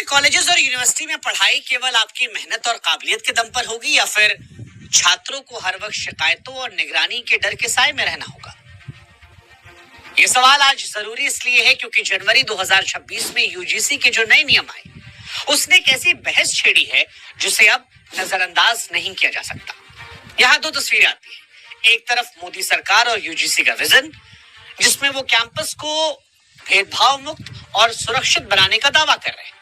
Colleges और university में पढ़ाई केवल आपकी मेहनत और काबिलियत के दम पर होगी या फिर छात्रों को हर वक्त शिकायतों और निगरानी के डर के साए में रहना होगा? ये सवाल आज जरूरी इसलिए है क्योंकि जनवरी 2026 में यूजीसी के जो नए नियम आए उसने एक ऐसी बहस छेड़ी है जिसे अब नजरअंदाज नहीं किया जा सकता। यहाँ दो तस्वीरें आती है। एक तरफ मोदी सरकार और यूजीसी का विजन जिसमें वो कैंपस को भेदभाव मुक्त और सुरक्षित बनाने का दावा कर रहे हैं।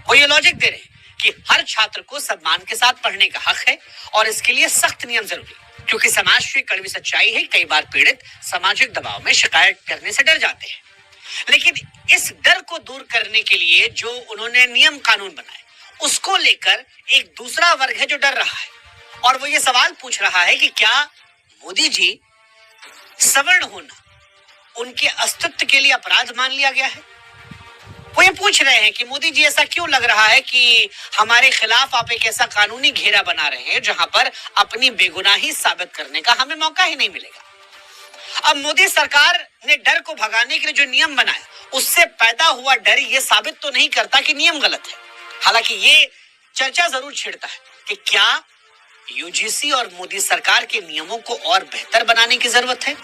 वो ये लॉजिक दे रहे हैं कि हर छात्र को सम्मान के साथ पढ़ने का हक है और इसके लिए सख्त नियम जरूरी, क्योंकि समाज की कड़वी सच्चाई है कई बार पीड़ित सामाजिक दबाव में शिकायत करने से डर जाते हैं। लेकिन इस डर को दूर करने के लिए जो उन्होंने नियम कानून बनाए उसको लेकर एक दूसरा वर्ग है जो डर रहा है और वो ये सवाल पूछ रहा है कि क्या मोदी जी सवर्ण होना उनके अस्तित्व के लिए अपराध मान लिया गया है? वो ये पूछ रहे हैं कि मोदी जी ऐसा क्यों लग रहा है कि हमारे खिलाफ आप एक ऐसा कानूनी घेरा बना रहे हैं जहां पर अपनी बेगुनाही साबित करने का हमें मौका ही नहीं मिलेगा। अब मोदी सरकार ने डर को भगाने के लिए जो नियम बनाया उससे पैदा हुआ डर ये साबित तो नहीं करता कि नियम गलत है। हालांकि ये चर्चा जरूर छेड़ता है कि क्या यूजीसी और मोदी सरकार के नियमों को और बेहतर बनाने की जरूरत है?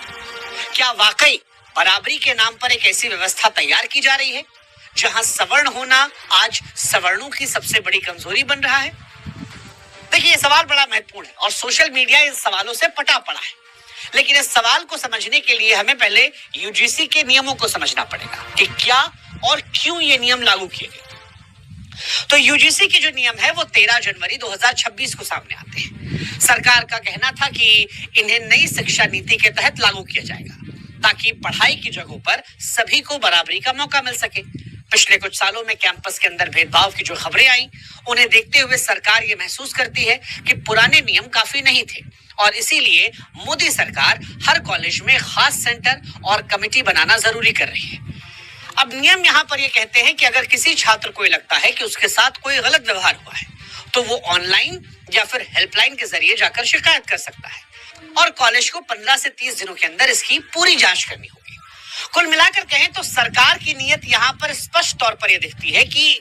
क्या वाकई बराबरी के नाम पर एक ऐसी व्यवस्था तैयार की जा रही है जहां सवर्ण होना आज सवर्णों की सबसे बड़ी कमजोरी बन रहा है? देखिए, ये सवाल बड़ा महत्वपूर्ण है और सोशल मीडिया इन सवालों से पटा पड़ा है। लेकिन इस सवाल को समझने के लिए हमें पहले यूजीसी के नियमों को समझना पड़ेगा कि क्या और क्यों ये नियम लागू किए गए। तो यूजीसी के जो नियम है वो 13 जनवरी 2026 को सामने आते हैं। सरकार का कहना था कि इन्हें नई शिक्षा नीति के तहत लागू किया जाएगा ताकि पढ़ाई की जगहों पर सभी को बराबरी का मौका मिल सके। पिछले कुछ सालों में कैंपस के अंदर भेदभाव की जो खबरें आई उन्हें देखते हुए सरकार ये महसूस करती है कि पुराने नियम काफी नहीं थे और इसीलिए मोदी सरकार हर कॉलेज में खास सेंटर और कमेटी बनाना जरूरी कर रही है। अब नियम यहाँ पर ये कहते हैं कि अगर किसी छात्र को लगता है कि उसके साथ कोई गलत व्यवहार हुआ है तो वो ऑनलाइन या फिर हेल्पलाइन के जरिए जाकर शिकायत कर सकता है और कॉलेज को 15 से 30 दिनों के अंदर इसकी पूरी जांच करनी होगी। कुल मिलाकर कहें तो सरकार की नीयत यहाँ पर स्पष्ट तौर पर यह दिखती है कि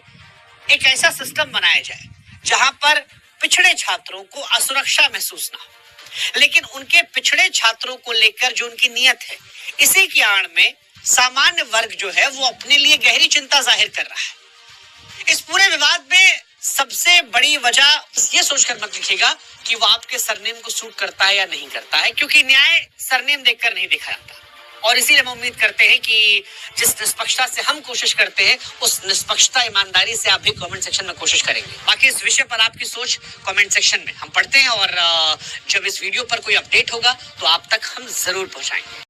एक ऐसा सिस्टम बनाया जाए जहां पर पिछड़े छात्रों को असुरक्षा महसूस ना हो, लेकिन उनके पिछड़े छात्रों को लेकर जो उनकी नीयत है इसी की आड़ में सामान्य वर्ग जो है वो अपने लिए गहरी चिंता जाहिर कर रहा है। इस पूरे विवाद में सबसे बड़ी वजह ये सोचकर मत लिखिएगा कि वो आपके सरनेम को सूट करता है या नहीं करता है, क्योंकि न्याय सरनेम देखकर नहीं देखा जाता और इसीलिए हम उम्मीद करते हैं कि जिस निष्पक्षता से हम कोशिश करते हैं उस निष्पक्षता ईमानदारी से आप भी कमेंट सेक्शन में कोशिश करेंगे। बाकी इस विषय पर आपकी सोच कमेंट सेक्शन में हम पढ़ते हैं और जब इस वीडियो पर कोई अपडेट होगा तो आप तक हम जरूर पहुंचाएंगे।